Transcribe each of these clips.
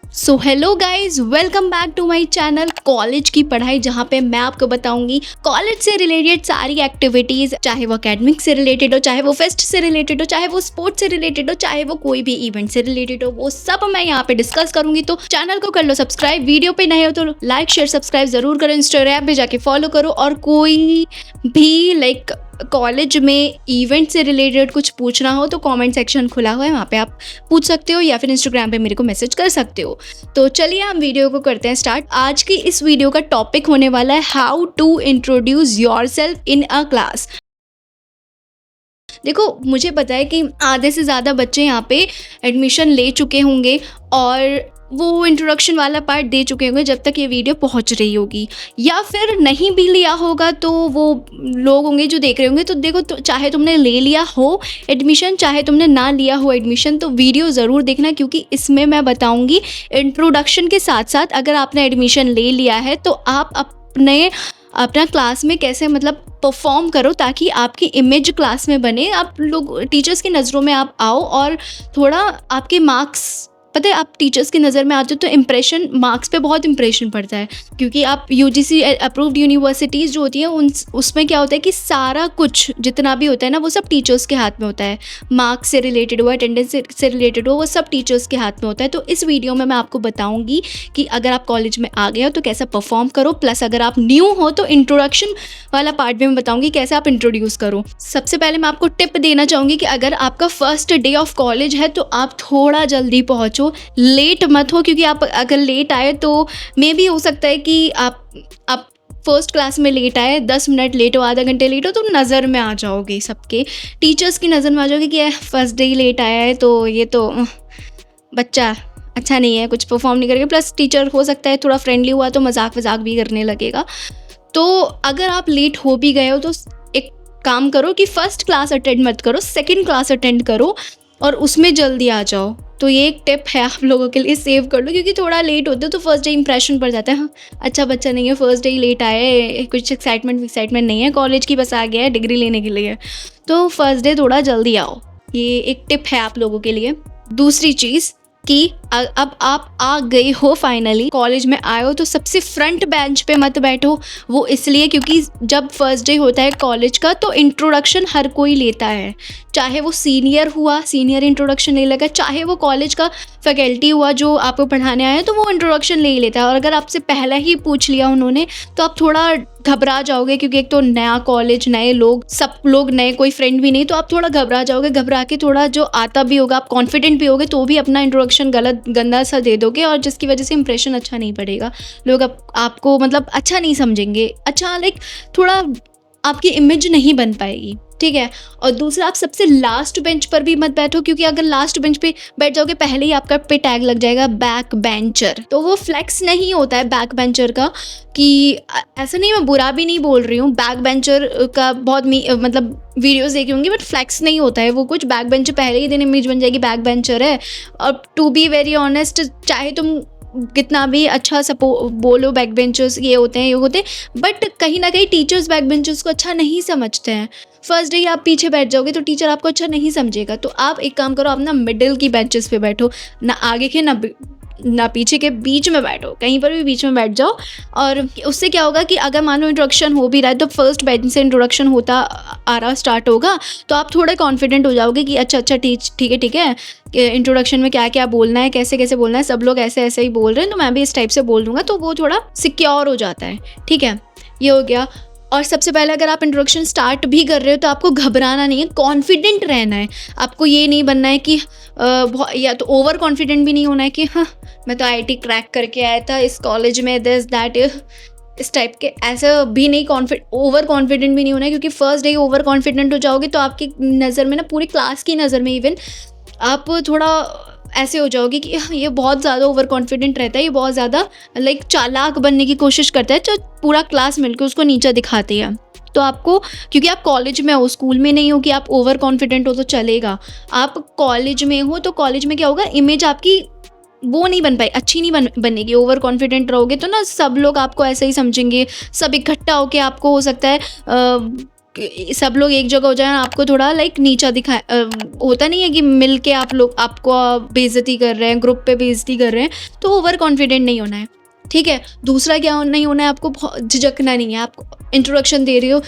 So hello guys, welcome back to my channel college की पढ़ाई, जहाँ पे मैं आपको बताऊंगी कॉलेज से रिलेटेड सारी एक्टिविटीज़, चाहे वो एकेडमिक से रिलेटेड हो, चाहे वो फेस्ट से रिलेटेड हो, चाहे वो स्पोर्ट्स से रिलेटेड हो, चाहे वो कोई भी इवेंट से रिलेटेड हो, वो सब मैं यहाँ पे डिस्कस करूंगी। तो चैनल को कर लो सब्सक्राइब, वीडियो पे नए हो तो लाइक शेयर सब्सक्राइब जरूर करो, इंस्टाग्राम पे जाके फॉलो करो। और कोई भी कॉलेज में इवेंट से रिलेटेड कुछ पूछना हो तो कमेंट सेक्शन खुला हुआ है, वहाँ पे आप पूछ सकते हो, या फिर इंस्टाग्राम पे मेरे को मैसेज कर सकते हो। तो चलिए हम वीडियो को करते हैं स्टार्ट। आज की इस वीडियो का टॉपिक होने वाला है how to introduce yourself in a class. देखो, मुझे पता है कि आधे से ज़्यादा बच्चे यहाँ पे एडमिशन ले चुके होंगे और वो इंट्रोडक्शन वाला पार्ट दे चुके होंगे जब तक ये वीडियो पहुंच रही होगी, या फिर नहीं भी लिया होगा तो वो लोग होंगे जो देख रहे होंगे। तो देखो, तो चाहे तुमने ले लिया हो एडमिशन, चाहे तुमने ना लिया हो एडमिशन, तो वीडियो ज़रूर देखना, क्योंकि इसमें मैं बताऊंगी इंट्रोडक्शन के साथ साथ अगर आपने एडमिशन ले लिया है तो आप अपना क्लास में कैसे परफॉर्म करो, ताकि आपकी इमेज क्लास में बने, आप लोग टीचर्स की नज़रों में आप आओ और थोड़ा आपके मार्क्स, पता है आप टीचर्स की नज़र में आते हो तो इम्प्रेशन, मार्क्स पे बहुत इम्प्रेशन पड़ता है। क्योंकि आप यूजीसी अप्रूव्ड यूनिवर्सिटीज़ जो होती हैं उसमें क्या होता है कि सारा कुछ जितना भी होता है ना, वो सब टीचर्स के हाथ में होता है। मार्क्स से रिलेटेड हो, अटेंडेंस से रिलेटेड हो, वो सब टीचर्स के हाथ में होता है। तो इस वीडियो में मैं आपको बताऊँगी कि अगर आप कॉलेज में आ गए हो तो कैसा परफॉर्म करो, प्लस अगर आप न्यू हो तो इंट्रोडक्शन वाला पार्ट भी मैं बताऊँगी कैसे आप इंट्रोड्यूस करो। सबसे पहले मैं आपको टिप देना चाहूँगी कि अगर आपका फर्स्ट डे ऑफ कॉलेज है तो आप थोड़ा जल्दी पहुँचो, लेट मत हो। क्योंकि आप अगर लेट आए तो मे भी हो सकता है कि आप फर्स्ट क्लास में लेट आए, 10 मिनट लेट हो, आधा घंटे लेट हो, तो नज़र में आ जाओगे, सबके टीचर्स की नज़र में आ जाओगे कि फर्स्ट डे ही लेट आया है तो ये तो बच्चा अच्छा नहीं है, कुछ परफॉर्म नहीं करेगा। प्लस टीचर हो सकता है थोड़ा फ्रेंडली हुआ तो मजाक वजाक भी करने लगेगा। तो अगर आप लेट हो भी गए हो तो एक काम करो कि फर्स्ट क्लास अटेंड मत करो, सेकेंड क्लास अटेंड करो और उसमें जल्दी आ जाओ। तो ये एक टिप है आप लोगों के लिए, सेव कर लो, क्योंकि थोड़ा लेट होते हो तो फर्स्ट डे इंप्रेशन पड़ जाता है, हाँ अच्छा बच्चा नहीं है, फर्स्ट डे ही लेट आए, कुछ एक्साइटमेंट नहीं है, कॉलेज की बस आ गया है डिग्री लेने के लिए। तो फर्स्ट डे थोड़ा जल्दी आओ, ये एक टिप है आप लोगों के लिए। दूसरी चीज़ कि अब आप आ गए हो, फाइनली कॉलेज में आए हो, तो सबसे फ्रंट बेंच पे मत बैठो। वो इसलिए क्योंकि जब फर्स्ट डे होता है कॉलेज का तो इंट्रोडक्शन हर कोई लेता है, चाहे वो सीनियर हुआ, सीनियर इंट्रोडक्शन ले लगा, चाहे वो कॉलेज का फैकल्टी हुआ जो आपको पढ़ाने आया तो वो इंट्रोडक्शन ले ही लेता है। और अगर आपसे पहले ही पूछ लिया उन्होंने तो आप थोड़ा घबरा जाओगे, क्योंकि एक तो नया कॉलेज, नए लोग, सब लोग नए, कोई फ्रेंड भी नहीं, तो आप थोड़ा घबरा जाओगे। घबरा के थोड़ा जो आता भी होगा, आप कॉन्फिडेंट भी होगे तो भी अपना इंट्रोडक्शन गंदा सा दे दोगे, और जिसकी वजह से इंप्रेशन अच्छा नहीं पड़ेगा। लोग आपको अच्छा नहीं समझेंगे, अच्छा थोड़ा आपकी इमेज नहीं बन पाएगी, ठीक है। और दूसरा, आप सबसे लास्ट बेंच पर भी मत बैठो, क्योंकि अगर लास्ट बेंच पे बैठ जाओगे पहले ही आपका पे टैग लग जाएगा बैक बेंचर। तो वो फ्लेक्स नहीं होता है बैक बेंचर का, कि ऐसा नहीं, मैं बुरा भी नहीं बोल रही हूँ, बैक बेंचर का बहुत वीडियोस देखी होंगी, बट फ्लेक्स नहीं होता है वो कुछ। बैक बेंचर पहले ही दिन इमेज बन जाएगी बैक बेंचर है। और टू बी वेरी ऑनेस्ट, चाहे तुम कितना भी अच्छा बोलो बैक बेंचर्स ये होते हैं, बट कहीं ना कहीं टीचर्स बैक बेंचर्स को अच्छा नहीं समझते हैं। फर्स्ट डे आप पीछे बैठ जाओगे तो टीचर आपको अच्छा नहीं समझेगा। तो आप एक काम करो, आप ना मिडिल की बेंचेस पे बैठो, ना आगे के ना पीछे के, बीच में बैठो, कहीं पर भी बीच में बैठ जाओ। और उससे क्या होगा कि अगर मान लो इंट्रोडक्शन हो भी रहा है तो फर्स्ट बेंच से इंट्रोडक्शन होता आ रहा स्टार्ट होगा तो आप थोड़े कॉन्फिडेंट हो जाओगे कि अच्छा ठीक है इंट्रोडक्शन में क्या क्या बोलना है, कैसे कैसे बोलना है, सब लोग ऐसे ऐसे ही बोल रहे हैं तो मैं भी इस टाइप से बोल दूंगा, तो वो थोड़ा सिक्योर हो जाता है, ठीक है। ये हो गया। और सबसे पहले अगर आप इंट्रोडक्शन स्टार्ट भी कर रहे हो तो आपको घबराना नहीं है, कॉन्फिडेंट रहना है। आपको ये नहीं बनना है कि या तो ओवर कॉन्फिडेंट भी नहीं होना है कि हाँ मैं तो आईआईटी क्रैक करके आया था, इस कॉलेज में दिस दैट, इस टाइप के, ऐसा भी नहीं, ओवर कॉन्फिडेंट भी नहीं होना है। क्योंकि फर्स्ट डे ओवर कॉन्फिडेंट हो जाओगे तो आपकी नज़र में ना, पूरी क्लास की नज़र में इवन, आप थोड़ा ऐसे हो जाओगे कि ये बहुत ज़्यादा ओवर कॉन्फिडेंट रहता है, ये बहुत ज़्यादा चालाक बनने की कोशिश करता है, तो पूरा क्लास मिलकर उसको नीचा दिखाती है। तो आपको, क्योंकि आप कॉलेज में हो, स्कूल में नहीं हो कि आप ओवर कॉन्फिडेंट हो तो चलेगा, आप कॉलेज में हो तो कॉलेज में क्या होगा, इमेज आपकी वो नहीं बन पाई, अच्छी नहीं बनेगी। ओवर कॉन्फिडेंट रहोगे तो ना सब लोग आपको ऐसे ही समझेंगे, सब इकट्ठा होके आपको हो सकता है सब लोग एक जगह हो जाए, आपको थोड़ा लाइक नीचा दिखा होता नहीं है कि मिल के आप लोग आपको बेइज्जती कर रहे हैं, ग्रुप पे बेइज्जती कर रहे हैं, तो ओवर कॉन्फिडेंट नहीं होना है, ठीक है। दूसरा क्या नहीं होना है, आपको झिझकना नहीं है। आप इंट्रोडक्शन दे रही हो,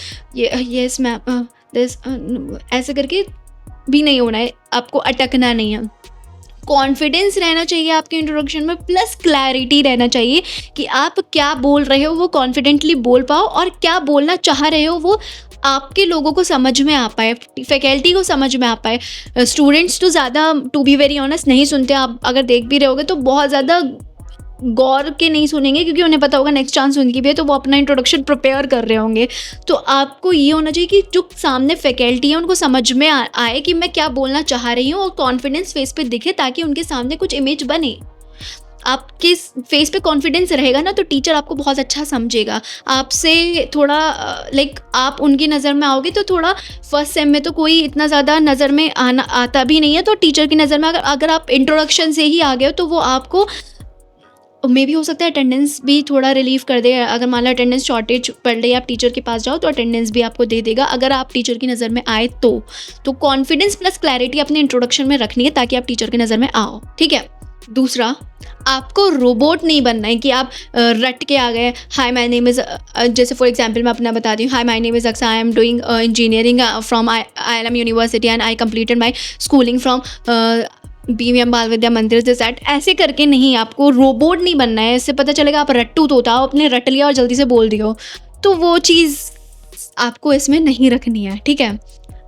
यस मैम दिस ऐसे करके भी नहीं होना है, आपको अटकना नहीं है। कॉन्फिडेंस रहना चाहिए आपके इंट्रोडक्शन में, प्लस क्लैरिटी रहना चाहिए कि आप क्या बोल रहे हो वो कॉन्फिडेंटली बोल पाओ, और क्या बोलना चाह रहे हो वो आपके लोगों को समझ में आ पाए, फैकल्टी को समझ में आ पाए। स्टूडेंट्स तो ज़्यादा, टू बी वेरी ऑनेस्ट, नहीं सुनते। आप अगर देख भी रहोगे तो बहुत ज़्यादा गौर के नहीं सुनेंगे, क्योंकि उन्हें पता होगा नेक्स्ट चांस उनकी भी है, तो वो अपना इंट्रोडक्शन प्रिपेयर कर रहे होंगे। तो आपको ये होना चाहिए कि जो सामने फैकल्टी है उनको समझ में आए कि मैं क्या बोलना चाह रही हूँ, और कॉन्फिडेंस फेस पे दिखे, ताकि उनके सामने कुछ इमेज बने। आपके फेस पे कॉन्फिडेंस रहेगा ना, तो टीचर आपको बहुत अच्छा समझेगा, आपसे थोड़ा लाइक आप उनकी नज़र में आओगे। तो थोड़ा फर्स्ट सेम में तो कोई इतना ज़्यादा नज़र में आता भी नहीं है, तो टीचर की नज़र में अगर आप इंट्रोडक्शन से ही आ गए हो, तो वो आपको मे भी हो सकता है अटेंडेंस भी थोड़ा रिलीव कर दे। अगर मान लो अटेंडेंस शॉर्टेज पड़ रही है, आप टीचर के पास जाओ तो अटेंडेंस भी आपको दे देगा, अगर आप टीचर की नज़र में आए तो कॉन्फिडेंस प्लस क्लैरिटी अपने इंट्रोडक्शन में रखनी है, ताकि आप टीचर की नज़र में आओ, ठीक है। दूसरा, आपको रोबोट नहीं बनना है कि आप रट के आ गए। हाय माय नेम इज़, जैसे फॉर एग्जांपल मैं अपना बताती हूँ, hi my name is Aqsa, I am doing engineering from IIM university and I completed my schooling from BVM Bal विद्या मंदिर दिस दैट। ऐसे करके नहीं, आपको रोबोट नहीं बनना है। इससे पता चलेगा आप रट्टू तोता हो, अपने रट लिया और जल्दी से बोल दियो, तो वो चीज़ आपको इसमें नहीं रखनी है, ठीक है।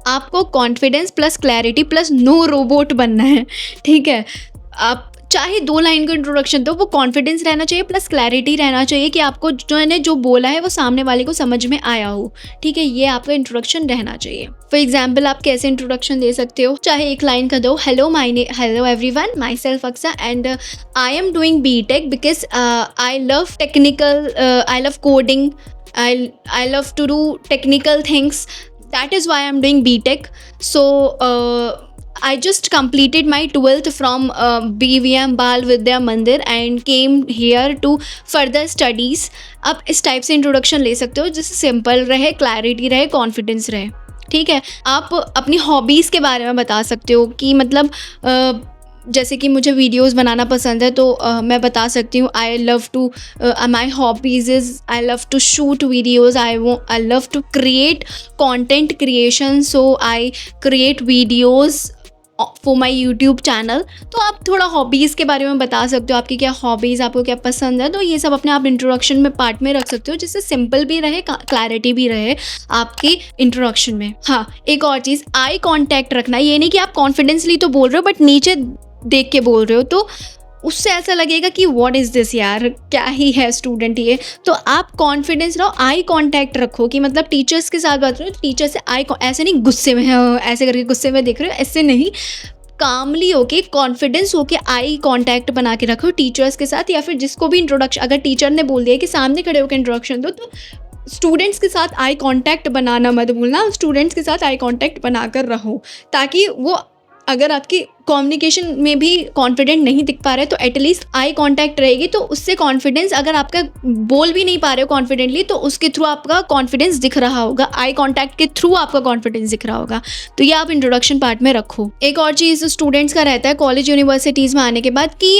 आपको confidence plus clarity plus no robot बनना है, ठीक है। आप चाहे 2 लाइन का इंट्रोडक्शन दो, वो कॉन्फिडेंस रहना चाहिए प्लस क्लैरिटी रहना चाहिए कि आपको जो बोला है वो सामने वाले को समझ में आया हो, ठीक है। ये आपका इंट्रोडक्शन रहना चाहिए। फॉर एग्जाम्पल, आप कैसे इंट्रोडक्शन दे सकते हो, चाहे एक लाइन का दो, hello everyone, my self Aqsa and I am doing BTech because I love technical, I love coding, I love to do technical things, that is why I'm doing BTech. So I just completed my 12th from BVM Bal Vidya Mandir and came here to further studies. आप इस type से introduction ले सकते हो जिससे simple रहे, clarity रहे, confidence रहे, ठीक है। आप अपनी हॉबीज़ के बारे में बता सकते हो कि मतलब जैसे कि मुझे वीडियोस बनाना पसंद है, तो मैं बता सकती हूँ I love to, my hobbies is I love to shoot videos, I love to create content creation, so I create videos for my YouTube channel. तो आप थोड़ा हॉबीज़ के बारे में बता सकते हो, आपकी क्या हॉबीज़, आपको क्या पसंद है, तो ये सब अपने आप इंट्रोडक्शन में पार्ट में रख सकते हो, जिससे सिंपल भी रहे, क्लैरिटी भी रहे आपकी इंट्रोडक्शन में। हाँ, एक और चीज़, आई कॉन्टैक्ट रखना। ये नहीं कि आप कॉन्फिडेंसली तो बोल रहे हो बट नीचे देख के बोल रहे हो, तो उससे ऐसा लगेगा कि व्हाट इज़ दिस यार, क्या ही है स्टूडेंट ये। तो आप कॉन्फिडेंस रहो, आई कांटेक्ट रखो कि मतलब टीचर्स के साथ बात करो, टीचर से ऐसे नहीं गुस्से में ऐसे करके गुस्से में देख रहे हो, ऐसे नहीं, कामली होके कॉन्फिडेंस होके आई कांटेक्ट बना के रखो टीचर्स के साथ, या फिर जिसको भी इंट्रोडक्शन, अगर टीचर ने बोल दिया कि सामने खड़े होकर इंट्रोडक्शन दो, तो स्टूडेंट्स के साथ आई कांटेक्ट बनाना मत भूलना, स्टूडेंट्स के साथ आई कांटेक्ट बनाकर रहो, ताकि वो अगर आपकी कम्युनिकेशन में भी कॉन्फिडेंट नहीं दिख पा रहे तो एटलीस्ट आई कांटेक्ट रहेगी, तो उससे कॉन्फिडेंस, अगर आपका बोल भी नहीं पा रहे हो कॉन्फिडेंटली, तो उसके थ्रू आपका कॉन्फिडेंस दिख रहा होगा, आई कांटेक्ट के थ्रू आपका कॉन्फिडेंस दिख रहा होगा। तो ये आप इंट्रोडक्शन पार्ट में रखो। एक और चीज़ स्टूडेंट्स का रहता है कॉलेज यूनिवर्सिटीज़ में आने के बाद कि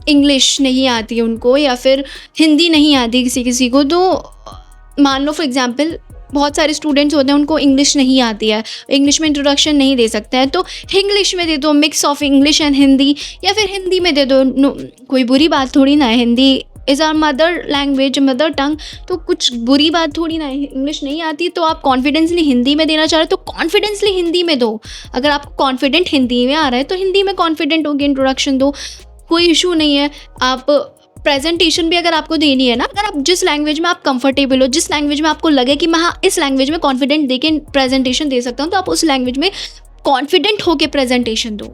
इंग्लिश नहीं आती है उनको, या फिर हिंदी नहीं आती किसी को। तो मान लो फॉर एग्जाम्पल बहुत सारे स्टूडेंट्स होते हैं उनको इंग्लिश नहीं आती है, इंग्लिश में इंट्रोडक्शन नहीं दे सकते हैं, तो इंग्लिश में दे दो, mix of English and Hindi, या फिर हिंदी में दे दो। कोई बुरी बात थोड़ी ना है, Hindi is our mother language, mother tongue, तो कुछ बुरी बात थोड़ी ना है। इंग्लिश नहीं आती तो आप कॉन्फिडेंसली हिंदी में देना चाह रहे हो तो कॉन्फिडेंसली हिंदी में दो। अगर आपको कॉन्फिडेंट हिंदी में आ रहा है तो हिंदी में कॉन्फिडेंट होगी इंट्रोडक्शन दो, कोई इशू नहीं है। आप प्रेजेंटेशन भी अगर आपको देनी है ना, अगर आप जिस लैंग्वेज में आप कंफर्टेबल हो, जिस लैंग्वेज में आपको लगे कि मैं हाँ इस लैंग्वेज में कॉन्फिडेंट दे के प्रेजेंटेशन दे सकता हूँ, तो आप उस लैंग्वेज में कॉन्फिडेंट होके प्रेजेंटेशन दो,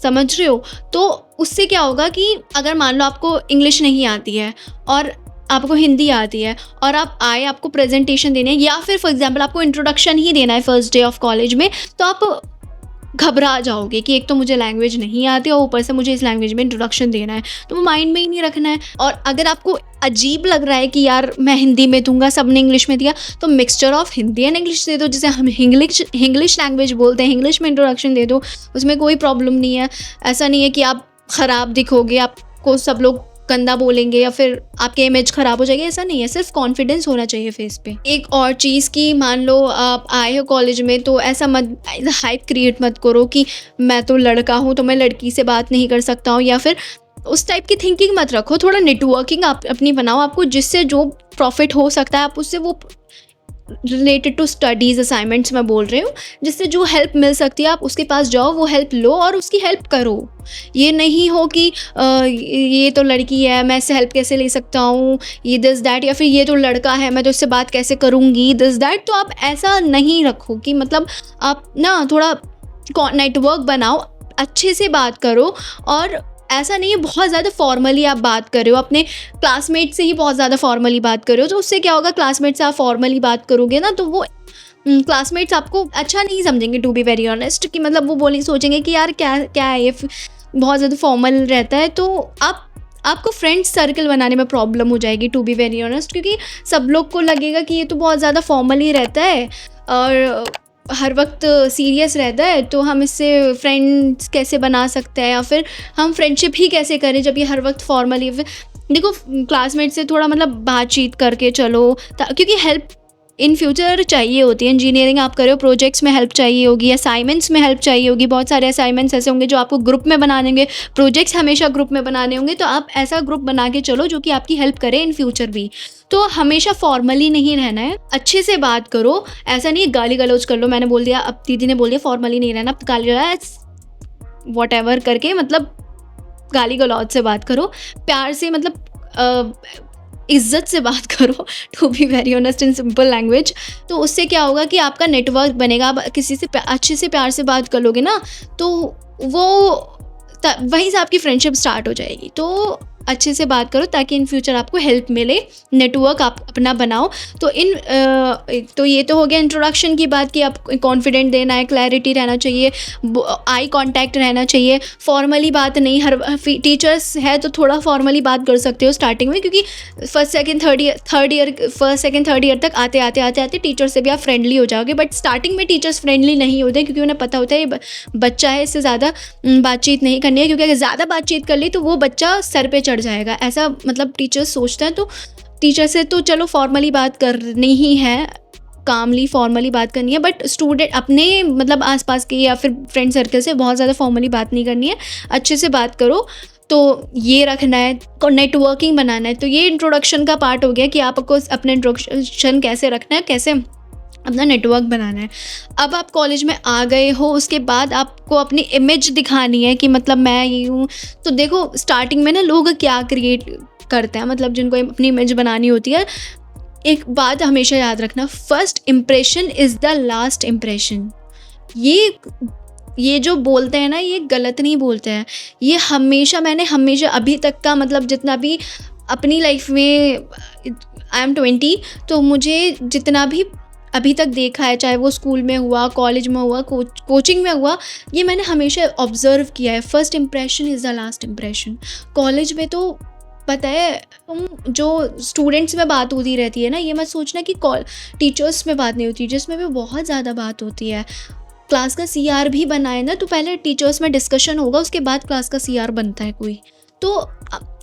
समझ रहे हो। तो उससे क्या होगा कि अगर मान लो आपको इंग्लिश नहीं आती है और आपको हिंदी आती है और आप आए, आपको प्रेजेंटेशन देने, या फिर फॉर एग्जाम्पल आपको इंट्रोडक्शन ही देना है फर्स्ट डे ऑफ कॉलेज में, तो आप घबरा जाओगे कि एक तो मुझे लैंग्वेज नहीं आती और ऊपर से मुझे इस लैंग्वेज में इंट्रोडक्शन देना है, तो वो माइंड में ही नहीं रखना है। और अगर आपको अजीब लग रहा है कि यार मैं हिंदी में दूंगा, सबने इंग्लिश में दिया, तो mixture of Hindi and English दे दो, जिसे हम इंग्लिश लैंग्वेज बोलते हैं, इंग्लिश में इंट्रोडक्शन दे दो, उसमें कोई प्रॉब्लम नहीं है। ऐसा नहीं है कि आप ख़राब दिखोगे, आपको सब लोग गंदा बोलेंगे या फिर आपकी इमेज ख़राब हो जाएगी, ऐसा नहीं है। सिर्फ कॉन्फिडेंस होना चाहिए फेस पे। एक और चीज़ कि मान लो आप आए हो कॉलेज में, तो ऐसा मत हाइप क्रिएट मत करो कि मैं तो लड़का हूँ तो मैं लड़की से बात नहीं कर सकता हूँ, या फिर उस टाइप की थिंकिंग मत रखो। थोड़ा नेटवर्किंग आप अपनी बनाओ, आपको जिससे जो प्रॉफिट हो सकता है आप उससे, वो रिलेटेड टू स्टडीज़ असाइनमेंट्स मैं बोल रही हूँ, जिससे जो हेल्प मिल सकती है आप उसके पास जाओ, वो हेल्प लो और उसकी हेल्प करो। ये नहीं हो कि ये तो लड़की है मैं इससे हेल्प कैसे ले सकता हूँ, ये दिस दैट, या फिर ये तो लड़का है मैं तो इससे बात कैसे करूँगी, दिस दैट। तो आप ऐसा नहीं रखो कि मतलब आप ना थोड़ा नेटवर्क बनाओ, अच्छे से बात करो। और ऐसा नहीं है बहुत ज़्यादा फॉर्मली आप बात कर रहे हो, अपने क्लासमेट से ही बहुत ज़्यादा फॉर्मली बात कर रहे हो, तो उससे क्या होगा, क्लासमेट से आप फॉर्मली बात करोगे ना तो वो क्लासमेट्स आपको अच्छा नहीं समझेंगे, टू बी वेरी ऑनेस्ट, कि मतलब वो बोलेंगे, सोचेंगे कि यार क्या क्या है ये, बहुत ज़्यादा फॉर्मल रहता है। तो आपको फ्रेंड सर्कल बनाने में प्रॉब्लम हो जाएगी, टू बी वेरी ऑनेस्ट, क्योंकि सब लोग को लगेगा कि ये तो बहुत ज़्यादा फॉर्मल ही रहता है और हर वक्त सीरियस रहता है, तो हम इससे फ्रेंड्स कैसे बना सकते हैं, या फिर हम फ्रेंडशिप ही कैसे करें जब ये हर वक्त फॉर्मली। देखो क्लासमेट से थोड़ा मतलब बातचीत करके चलो, क्योंकि हेल्प इन फ्यूचर चाहिए होती है। इंजीनियरिंग आप कर रहे हो, प्रोजेक्ट्स में हेल्प चाहिए होगी, असाइनमेंट्स में हेल्प चाहिए होगी, बहुत सारे असाइनमेंट्स ऐसे होंगे जो आपको ग्रुप में बनाने होंगे, प्रोजेक्ट्स हमेशा ग्रुप में बनाने होंगे, तो आप ऐसा ग्रुप बना के चलो जो कि आपकी हेल्प करे इन फ्यूचर भी। तो हमेशा फॉर्मली नहीं रहना है, अच्छे से बात करो। ऐसा नहीं है गाली गलौज कर लो, मैंने बोल दिया, अब दीदी ने बोल दिया फॉर्मली नहीं रहना, अब गाली वॉट एवर करके मतलब गाली गलौज से बात करो, प्यार से, मतलब इज्जत से बात करो, to be very honest in simple language. तो उससे क्या होगा कि आपका नेटवर्क बनेगा। आप किसी से अच्छे से प्यार से बात कर लोगे ना, तो वो वहीं से आपकी फ्रेंडशिप स्टार्ट हो जाएगी। तो अच्छे से बात करो ताकि इन फ्यूचर आपको हेल्प मिले, नेटवर्क आप अपना बनाओ। तो तो ये तो हो गया इंट्रोडक्शन की बात कि आप कॉन्फिडेंट देना है, क्लैरिटी रहना चाहिए, आई कांटेक्ट रहना चाहिए, फॉर्मली बात नहीं। हर टीचर्स है तो थोड़ा फॉर्मली बात कर सकते हो स्टार्टिंग में, क्योंकि फर्स्ट सेकंड थर्ड ईयर तक आते टीचर से भी आप फ्रेंडली हो जाओगे। बट स्टार्टिंग में टीचर्स फ्रेंडली नहीं होते, क्योंकि उन्हें पता होता है ये बच्चा है, इससे ज़्यादा बातचीत नहीं करनी है, क्योंकि अगर ज़्यादा बातचीत कर ली तो वो बच्चा सर पे चढ़ जाएगा, ऐसा मतलब टीचर्स सोचते हैं। तो टीचर से तो चलो फॉर्मली बात करनी ही है, कामली फॉर्मली बात करनी है, बट स्टूडेंट अपने मतलब आसपास के या फिर फ्रेंड सर्कल से बहुत ज़्यादा फॉर्मली बात नहीं करनी है, अच्छे से बात करो। तो ये रखना है, नेटवर्किंग बनाना है। तो ये इंट्रोडक्शन का पार्ट हो गया कि आपको अपना इंट्रोडक्शन कैसे रखना है, कैसे अपना नेटवर्क बनाना है। अब आप कॉलेज में आ गए हो, उसके बाद आपको अपनी इमेज दिखानी है कि मतलब मैं ये हूँ। तो देखो स्टार्टिंग में ना लोग क्या क्रिएट करते हैं, मतलब जिनको अपनी इमेज बनानी होती है, एक बात हमेशा याद रखना, first impression is the last impression. ये जो बोलते हैं ना, ये गलत नहीं बोलते हैं, ये मैंने हमेशा अभी तक का मतलब जितना भी अपनी लाइफ में, आई एम 20, तो मुझे जितना भी अभी तक देखा है, चाहे वो स्कूल में हुआ, कॉलेज में हुआ, कोचिंग में हुआ, ये मैंने हमेशा ऑब्जर्व किया है। First impression is the last impression. College में तो पता है, तुम जो स्टूडेंट्स में बात होती रहती है ना, ये मत सोचना कि टीचर्स में बात नहीं होती, जिसमें भी बहुत ज़्यादा बात होती है। क्लास का CR भी बनाए ना, तो पहले टीचर्स में डिस्कशन होगा, उसके बाद क्लास का CR बनता है कोई। तो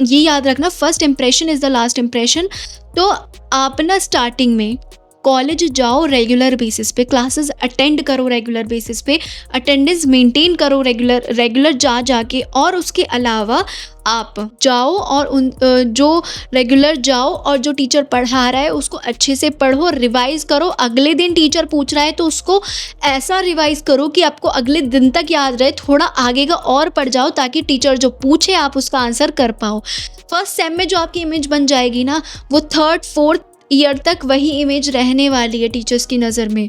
ये याद रखना, first impression is the last impression. तो आप ना स्टार्टिंग में कॉलेज जाओ रेगुलर बेसिस पे, क्लासेस अटेंड करो रेगुलर बेसिस पे, अटेंडेंस मेंटेन करो रेगुलर जाके, और उसके अलावा आप जाओ और जो रेगुलर जाओ और जो टीचर पढ़ा रहा है उसको अच्छे से पढ़ो, रिवाइज़ करो। अगले दिन टीचर पूछ रहा है तो उसको ऐसा रिवाइज़ करो कि आपको अगले दिन तक याद रहे, थोड़ा आगे का और पढ़ जाओ ताकि टीचर जो पूछे आप उसका आंसर कर पाओ। फर्स्ट सेम में जो आपकी इमेज बन जाएगी ना, वो थर्ड फोर्थ ईयर तक वही इमेज रहने वाली है टीचर्स की नज़र में।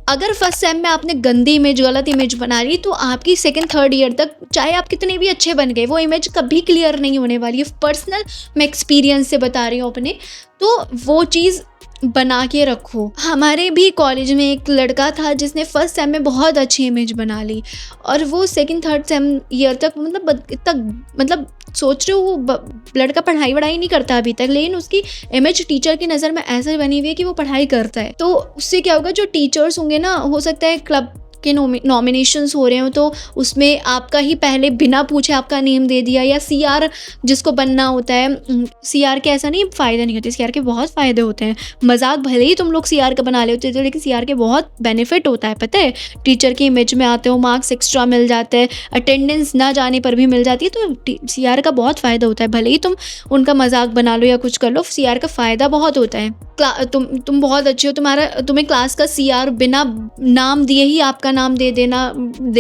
अगर फर्स्ट सेम में आपने गंदी इमेज, गलत इमेज बना ली, तो आपकी सेकंड थर्ड ईयर तक चाहे आप कितने भी अच्छे बन गए, वो इमेज कभी क्लियर नहीं होने वाली है। पर्सनल मैं एक्सपीरियंस से बता रही हूँ अपने। तो वो चीज़ बना के रखो। हमारे भी कॉलेज में एक लड़का था जिसने फर्स्ट सेम में बहुत अच्छी इमेज बना ली, और वो सेकंड थर्ड सेम ईयर तक इतना मतलब सोच रहे हो वो लड़का पढ़ाई वढ़ाई नहीं करता अभी तक, लेकिन उसकी इमेज टीचर की नज़र में ऐसे बनी हुई है कि वो पढ़ाई करता है। तो उससे क्या होगा, जो टीचर्स होंगे ना, हो सकता है क्लब के नॉमिनेशंस हो रहे हो तो उसमें आपका ही पहले बिना पूछे आपका नेम दे दिया, या सीआर जिसको बनना होता है, सीआर के ऐसा नहीं फ़ायदा नहीं होते, सीआर के बहुत फ़ायदे होते हैं। मजाक भले ही तुम लोग सीआर का बना लेते हो, लेकिन सीआर के बहुत बेनिफिट होता है, पता है। टीचर की इमेज में आते हो, मार्क्स एक्स्ट्रा मिल जाते हैं, अटेंडेंस ना जाने पर भी मिल जाती है, तो सीआर का बहुत फ़ायदा होता है। भले ही तुम उनका मजाक बना लो या कुछ कर लो, सीआर का फ़ायदा बहुत होता है। तुम बहुत अच्छे हो, तुम्हें क्लास का सीआर बिना नाम दिए ही आपका नाम दे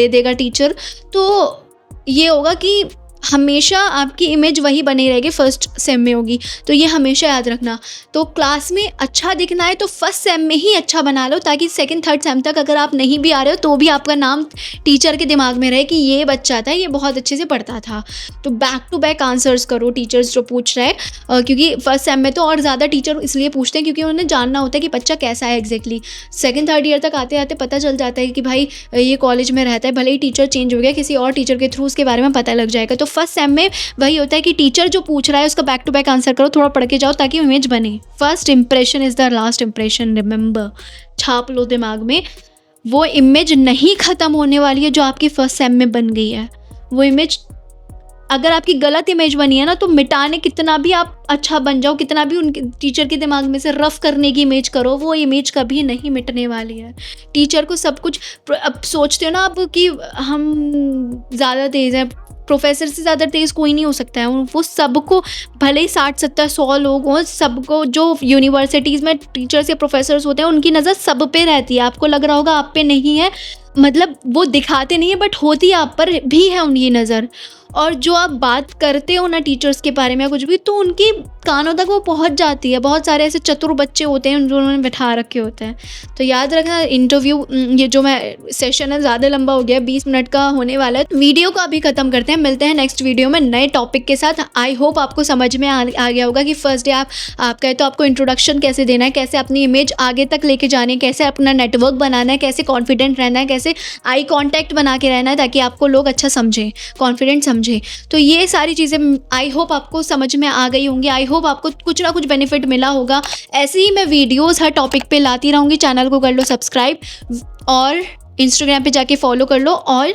देगा टीचर, तो ये होगा कि हमेशा आपकी इमेज वही बनी रहेगी, फर्स्ट सेम में होगी। तो ये हमेशा याद रखना। तो क्लास में अच्छा दिखना है तो फर्स्ट सेम में ही अच्छा बना लो, ताकि सेकंड थर्ड सेम तक अगर आप नहीं भी आ रहे हो तो भी आपका नाम टीचर के दिमाग में रहे कि ये बच्चा था, ये बहुत अच्छे से पढ़ता था। तो बैक टू बैक आंसर्स करो टीचर्स जो पूछ रहे हैं, क्योंकि फर्स्ट सेम में तो और ज़्यादा टीचर इसलिए पूछते हैं क्योंकि उन्हें जानना होता है कि बच्चा कैसा है एग्जैक्टली। सेकेंड थर्ड ईयर तक आते आते पता चल जाता है कि भाई ये कॉलेज में रहता है, भले ही टीचर चेंज हो गया, किसी और टीचर के थ्रू उसके बारे में पता लग जाएगा। तो फर्स्ट सेम में वही होता है कि टीचर जो पूछ रहा है उसका बैक टू बैक आंसर करो, थोड़ा पढ़ के जाओ ताकि इमेज बने। First impression is the last impression, remember, छाप लो दिमाग में। वो इमेज नहीं ख़त्म होने वाली है जो आपकी फर्स्ट सेम में बन गई है। वो इमेज, अगर आपकी गलत इमेज बनी है ना, तो मिटाने कितना भी आप अच्छा बन जाओ, कितना भी उनके टीचर के दिमाग में से रफ करने की इमेज करो, वो इमेज कभी नहीं मिटने वाली है। टीचर को सब कुछ, अब सोचते हो ना आप कि हम ज़्यादा तेज़ हैं, प्रोफेसर से ज़्यादा तेज़ कोई नहीं हो सकता है। वो सबको, भले ही 60-70-100 लोग हों, सबको, जो यूनिवर्सिटीज़ में टीचर्स या प्रोफेसर्स होते हैं उनकी नज़र सब पे रहती है। आपको लग रहा होगा आप पे नहीं है, मतलब वो दिखाते नहीं है बट होती आप पर भी है उनकी नज़र। और जो आप बात करते हो ना टीचर्स के बारे में कुछ भी, तो उनके कानों तक वो पहुंच जाती है। बहुत सारे ऐसे चतुर बच्चे होते हैं जो उन्होंने बैठा रखे होते हैं। तो याद रखना, इंटरव्यू, ये जो मैं सेशन है ज़्यादा लंबा हो गया, 20 मिनट का होने वाला है। वीडियो को अभी ख़त्म करते हैं, मिलते हैं नेक्स्ट वीडियो में नए टॉपिक के साथ। आई होप आपको समझ में आ गया होगा कि फर्स्ट डे आपका है तो आपको इंट्रोडक्शन कैसे देना है, कैसे अपनी इमेज आगे तक लेके जानी है, कैसे अपना नेटवर्क बनाना है, कैसे कॉन्फिडेंट रहना है, कैसे आई कॉन्टैक्ट बना के रहना है ताकि आपको लोग अच्छा समझें, कॉन्फिडेंट समझें। तो ये सारी चीज़ें आई होप आपको समझ में आ गई होंगी। आई होप आपको कुछ ना कुछ बेनिफिट मिला होगा। ऐसे ही मैं वीडियोस हर टॉपिक पे लाती रहूँगी। चैनल को कर लो सब्सक्राइब और इंस्टाग्राम पे जाके फॉलो कर लो, और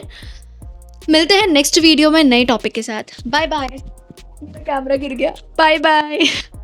मिलते हैं नेक्स्ट वीडियो में नए टॉपिक के साथ। Bye bye. कैमरा गिर गया। Bye bye.